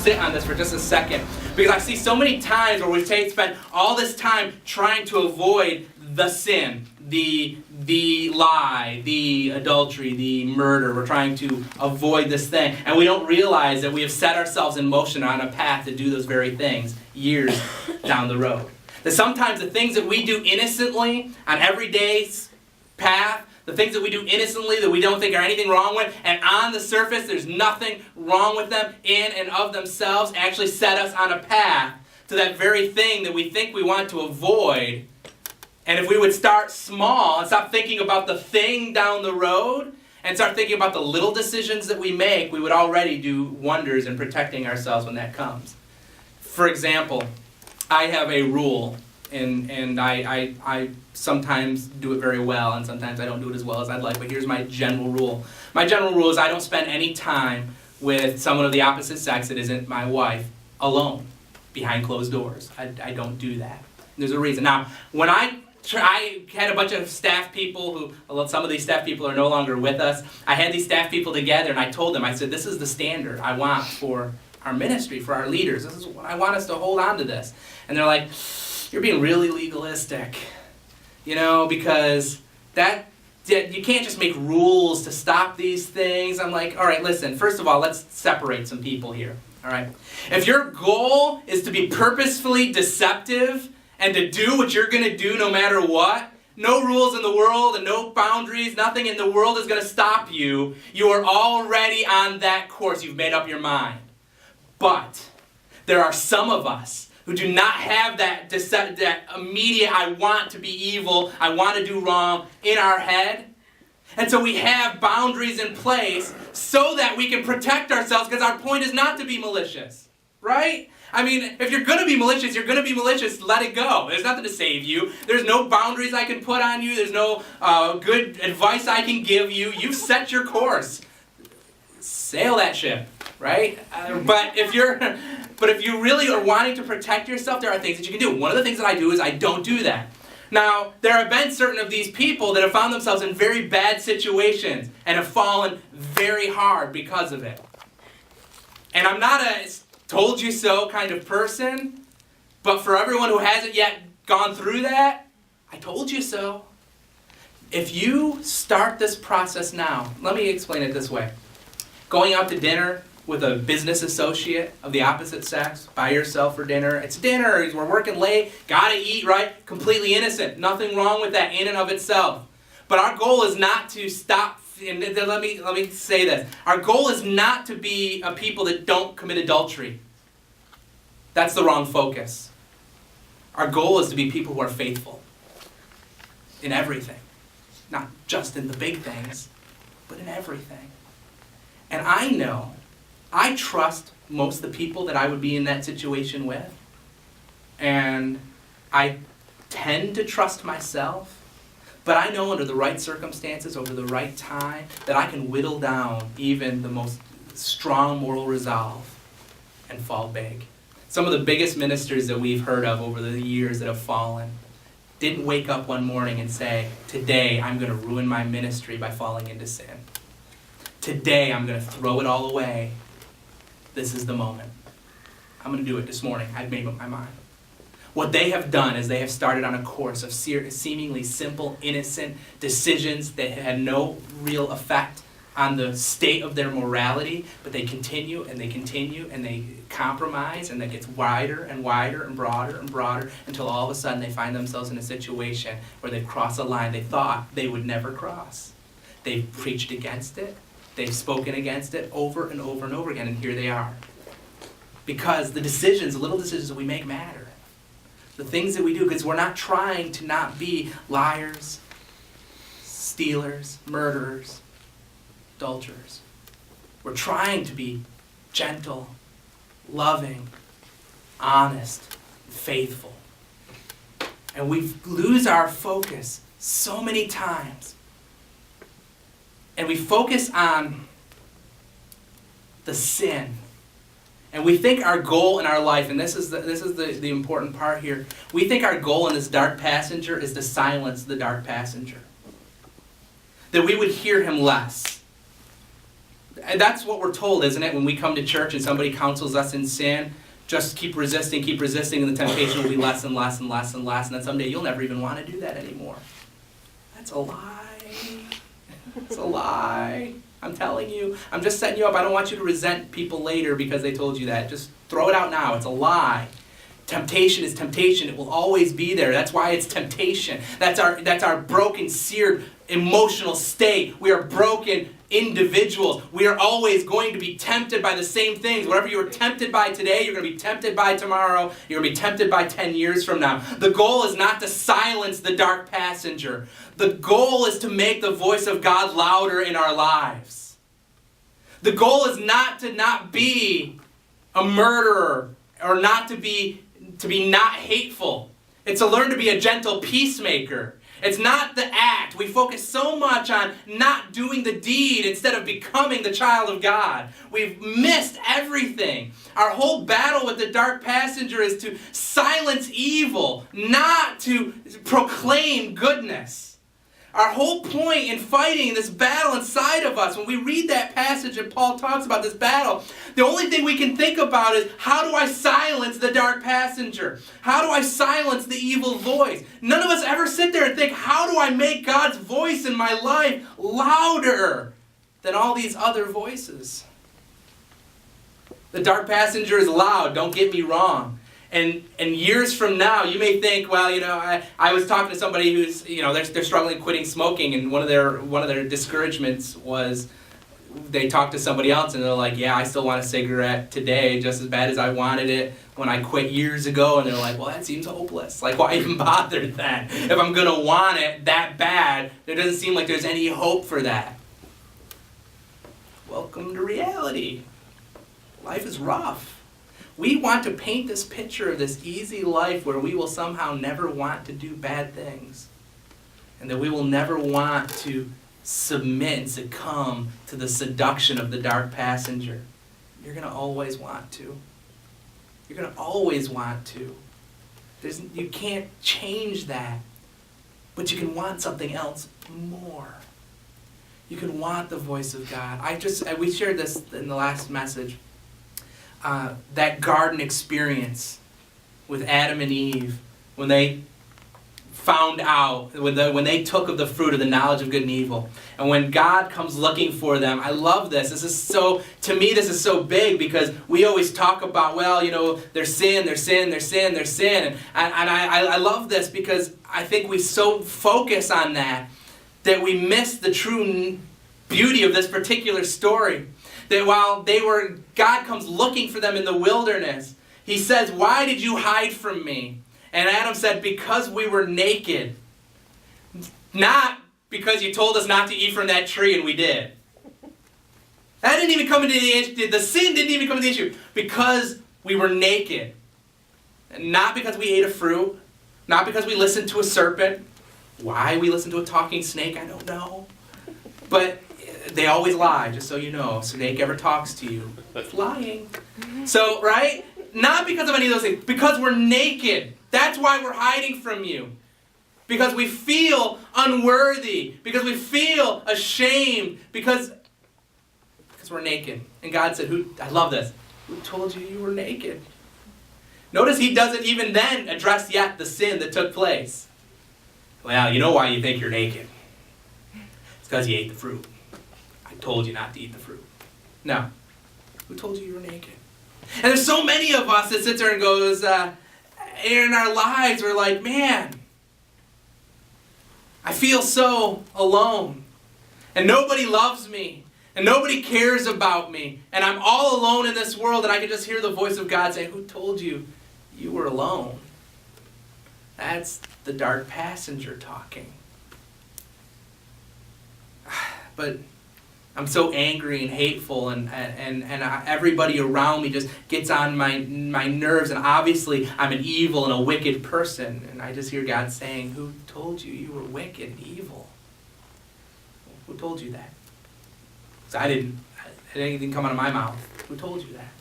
sit on this for just a second, because I see so many times where we spend all this time trying to avoid the sin, the lie, the adultery, the murder. We're trying to avoid this thing, and we don't realize that we have set ourselves in motion on a path to do those very things years down the road. That sometimes the things that we do innocently on everyday's path, the things that we do innocently that we don't think are anything wrong with, and on the surface there's nothing wrong with them in and of themselves, actually set us on a path to that very thing that we think we want to avoid. And if we would start small and stop thinking about the thing down the road and start thinking about the little decisions that we make, we would already do wonders in protecting ourselves when that comes. For example, I have a rule, and I sometimes do it very well, and sometimes I don't do it as well as I'd like, but here's my general rule. My general rule is I don't spend any time with someone of the opposite sex that isn't my wife alone, behind closed doors. I don't do that. There's a reason. Now, when I had a bunch of staff people some of these staff people are no longer with us. I had these staff people together, and I told them, I said, this is the standard I want for our ministry, for our leaders. This is what I want us to hold on to this. And they're like, you're being really legalistic, because you can't just make rules to stop these things. I'm like, all right, listen, first of all, let's separate some people here, all right? If your goal is to be purposefully deceptive and to do what you're going to do no matter what, no rules in the world and no boundaries, nothing in the world is going to stop you. You are already on that course. You've made up your mind. But there are some of us who do not have that immediate, I want to be evil, I want to do wrong in our head. And so we have boundaries in place so that we can protect ourselves, because our point is not to be malicious, right? I mean, if you're going to be malicious, you're going to be malicious, let it go. There's nothing to save you. There's no boundaries I can put on you. There's no good advice I can give you. You've set your course. Sail that ship, right? But if you really are wanting to protect yourself, there are things that you can do. One of the things that I do is I don't do that. Now, there have been certain of these people that have found themselves in very bad situations and have fallen very hard because of it. And I'm not a told you so kind of person, but for everyone who hasn't yet gone through that, I told you so. If you start this process now, let me explain it this way. Going out to dinner with a business associate of the opposite sex, by yourself for dinner. It's dinner, we're working late, gotta eat, right? Completely innocent. Nothing wrong with that in and of itself. But our goal is not to stop, and let me say this. Our goal is not to be a people that don't commit adultery. That's the wrong focus. Our goal is to be people who are faithful in everything. Not just in the big things, but in everything. And I trust most of the people that I would be in that situation with. And I tend to trust myself. But I know under the right circumstances, over the right time, that I can whittle down even the most strong moral resolve and fall big. Some of the biggest ministers that we've heard of over the years that have fallen didn't wake up one morning and say, today I'm going to ruin my ministry by falling into sin. Today I'm going to throw it all away. This is the moment. I'm going to do it this morning. I've made up my mind. What they have done is they have started on a course of seemingly simple, innocent decisions that had no real effect on the state of their morality, but they continue and they compromise, and that gets wider and wider and broader until all of a sudden they find themselves in a situation where they've crossed a line they thought they would never cross. They've preached against it. They've spoken against it over and over and over again, and here they are. Because the little decisions that we make matter. The things that we do, because we're not trying to not be liars, stealers, murderers, adulterers. We're trying to be gentle, loving, honest, faithful. And we lose our focus so many times. And we focus on the sin. And we think our goal in our life, and this is the important part here, we think our goal in this dark passenger is to silence the dark passenger. That we would hear him less. And that's what we're told, isn't it? When we come to church and somebody counsels us in sin, just keep resisting, and the temptation will be less and less and less and less. And then someday you'll never even want to do that anymore. That's a lie. It's a lie. I'm telling you. I'm just setting you up. I don't want you to resent people later because they told you that. Just throw it out now. It's a lie. Temptation is temptation. It will always be there. That's why it's temptation. That's our broken, seared, emotional state. We are broken individuals. We are always going to be tempted by the same things. Whatever you were tempted by today, you're going to be tempted by tomorrow. You're going to be tempted by 10 years from now. The goal is not to silence the dark passenger. The goal is to make the voice of God louder in our lives. The goal is not to not be a murderer or not to be not hateful. It's to learn to be a gentle peacemaker. It's not the act. We focus so much on not doing the deed instead of becoming the child of God. We've missed everything. Our whole battle with the dark passenger is to silence evil, not to proclaim goodness. Our whole point in fighting this battle inside of us, when we read that passage and Paul talks about this battle, the only thing we can think about is, how do I silence the dark passenger? How do I silence the evil voice? None of us ever sit there and think, how do I make God's voice in my life louder than all these other voices? The dark passenger is loud, don't get me wrong. And years from now, you may think, well, I was talking to somebody who's, they're struggling quitting smoking, and one of their discouragements was they talked to somebody else, and they're like, yeah, I still want a cigarette today, just as bad as I wanted it when I quit years ago. And they're like, well, that seems hopeless. Like, why even bother then? If I'm going to want it that bad, there doesn't seem like there's any hope for that. Welcome to reality. Life is rough. We want to paint this picture of this easy life where we will somehow never want to do bad things. And that we will never want to submit and succumb to the seduction of the dark passenger. You're going to always want to. You're going to always want to. You can't change that. But you can want something else more. You can want the voice of God. We shared this in the last message. That garden experience with Adam and Eve, when they found out, when they took of the fruit of the knowledge of good and evil, and when God comes looking for them. I love this. To me, this is so big, because we always talk about, their sin. And I love this, because I think we so focus on that we miss the true beauty of this particular story. That while God comes looking for them in the wilderness, he says, why did you hide from me? And Adam said, because we were naked. Not because you told us not to eat from that tree and we did. That didn't even come into the issue. The sin didn't even come into the issue. Because we were naked. And not because we ate a fruit. Not because we listened to a serpent. Why we listened to a talking snake, I don't know. But they always lie, just so you know. If a snake ever talks to you, it's lying. So, right? Not because of any of those things. Because we're naked. That's why we're hiding from you. Because we feel unworthy. Because we feel ashamed. Because we're naked. And God said, I love this. Who told you were naked? Notice he doesn't even then address yet the sin that took place. Well, you know why you think you're naked. It's because you ate the fruit. I told you not to eat the fruit. No. Who told you were naked? And there's so many of us that sits there and goes, in our lives, we're like, man, I feel so alone. And nobody loves me. And nobody cares about me. And I'm all alone in this world, and I can just hear the voice of God saying, who told you you were alone? That's the dark passenger talking. But I'm so angry and hateful, and everybody around me just gets on my nerves, and obviously I'm an evil and a wicked person. And I just hear God saying, who told you you were wicked and evil? Who told you that? Because it didn't come out of my mouth. Who told you that?